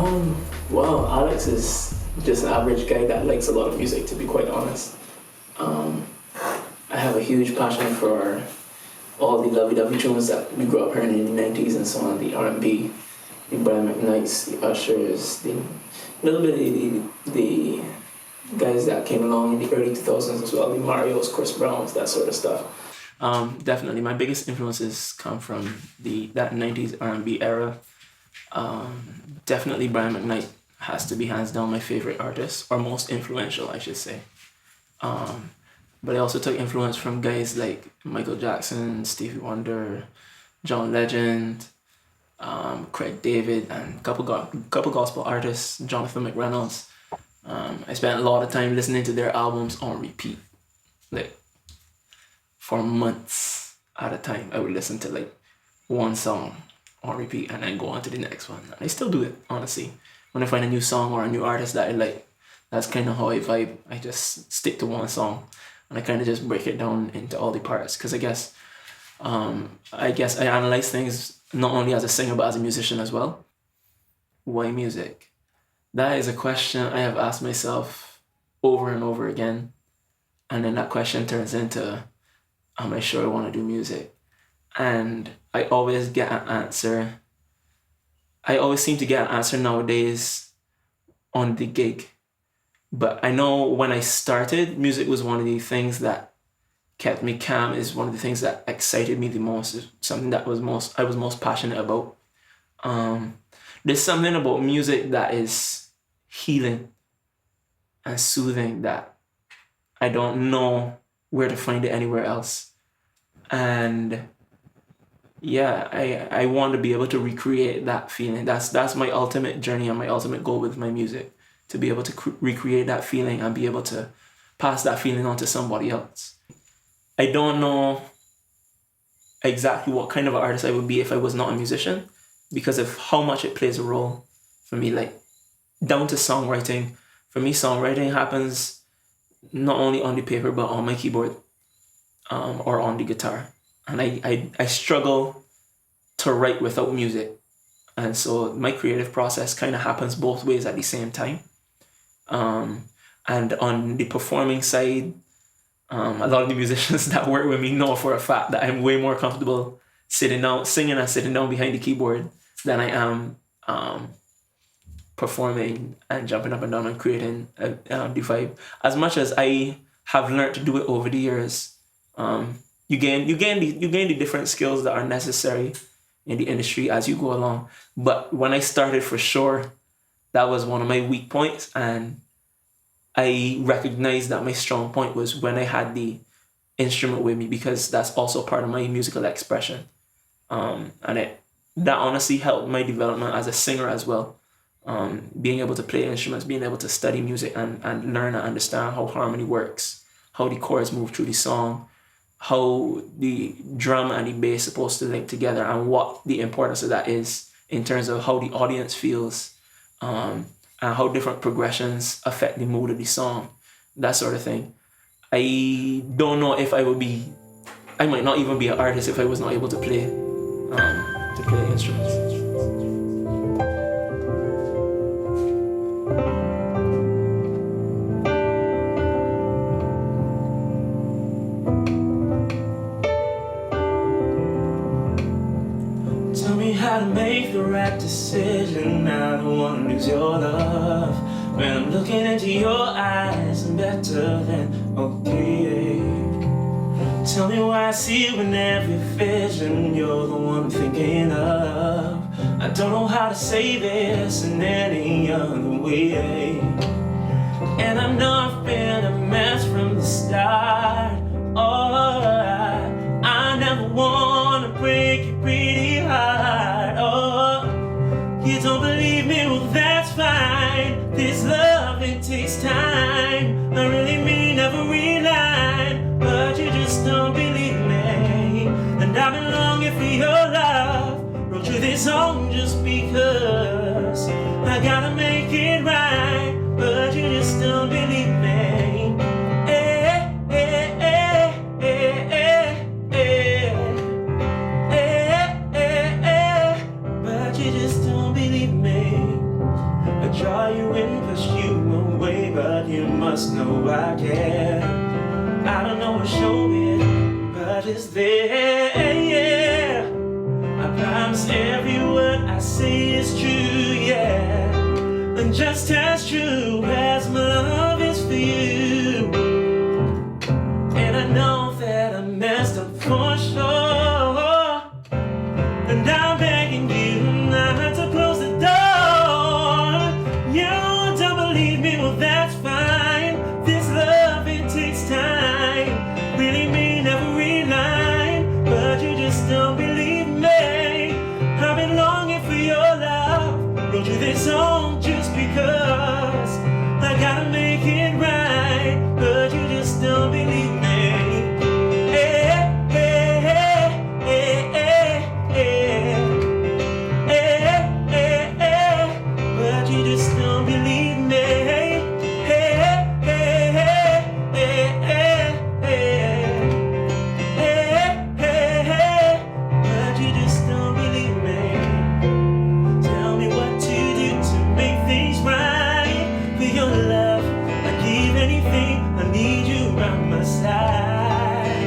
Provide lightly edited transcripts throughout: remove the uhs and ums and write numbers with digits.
Well, Alex is just an average guy that likes a lot of music, to be quite honest. Um, I have a huge passion for all the lovey-dovey tunes that we grew up hearing in the 90s and so on, the R&B, the Brian McKnights, the Ushers, the little bit of the guys that came along in the early 2000s as well, the Marios, Chris Browns, that sort of stuff. Definitely, my biggest influences come from that 90s R&B era. Definitely Brian McKnight has to be hands down my favorite artist, or most influential, I should say. But I also took influence from guys like Michael Jackson, Stevie Wonder, John Legend, Craig David, and a couple gospel artists, Jonathan McReynolds. I spent a lot of time listening to their albums on repeat, like for months at a time. I would listen to like one song on repeat and then go on to the next one. And I still do it, honestly. When I find a new song or a new artist that I like, that's kind of how I vibe. I just stick to one song and I kind of just break it down into all the parts. Because I guess I analyze things not only as a singer but as a musician as well. Why music? That is a question I have asked myself over and over again. And then that question turns into, am I sure I want to do music? And I always get an answer. I always seem to get an answer nowadays on the gig. But I know when I started, music was one of the things that kept me calm, is one of the things that excited me the most, is something that I was most passionate about. There's something about music that is healing and soothing that I don't know where to find it anywhere else. And yeah, I want to be able to recreate that feeling. That's my ultimate journey and my ultimate goal with my music, to be able to recreate that feeling and be able to pass that feeling on to somebody else. I don't know exactly what kind of an artist I would be if I was not a musician, because of how much it plays a role for me, like down to songwriting. For me, songwriting happens not only on the paper but on my keyboard, or on the guitar. And I struggle to write without music. And so my creative process kind of happens both ways at the same time. And on the performing side, a lot of the musicians that work with me know for a fact that I'm way more comfortable singing and sitting down behind the keyboard than I am performing and jumping up and down and creating the vibe. As much as I have learned to do it over the years, you gain the different skills that are necessary in the industry as you go along. But when I started, for sure, that was one of my weak points, and I recognized that my strong point was when I had the instrument with me, because that's also part of my musical expression. That honestly helped my development as a singer as well. Being able to play instruments, being able to study music and learn and understand how harmony works, how the chords move through the song, how the drum and the bass supposed to link together, and what the importance of that is in terms of how the audience feels, and how different progressions affect the mood of the song, that sort of thing. I don't know if I might not even be an artist if I was not able to play instruments. Tell me how to make the right decision. I don't want to lose your love. When I'm looking into your eyes, I'm better than okay. Tell me why I see you in every vision. You're the one I'm thinking of. I don't know how to say this in any other way. And I know I've been a mess from the start. Oh, I never want to break your pretty heart. Oh, you don't believe me? Well, that's fine. This love, it takes time. I really mean every line, but you just don't believe me. And I've been longing for your love. Wrote you this song just because I gotta make it right, but you just don't believe me. Eh, eh, eh, eh, eh, eh. Eh, eh, eh, but you just don't believe me. I draw you in, push you away, but you must know I care. I don't know how to show it, but it's there. I promise every word I say is true, yeah. And just as true as my love is for you. And I know that I messed up for sure. And I'm begging you not to close the door. You don't believe me, well that's fine. This love, it takes time. Really mean every line, but you just don't believe me. I've been longing for your love. Wrote you this song just because I gotta make it right, but you just don't believe me. But you just don't believe me. But you just don't believe me. Tell me what to do to make things right. For your love, I'd give anything. I need you by my side.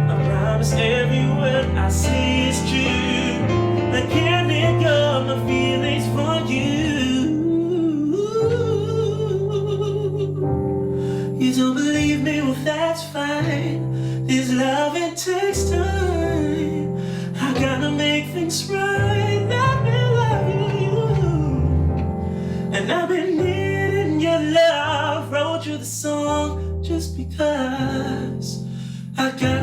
I promise every word I say is true. I can't let go of my feelings for you. You don't believe me, well that's fine. This love, it takes time. I gotta make things right. Let me love you. And I've been needing your love. Wrote you the song just because I got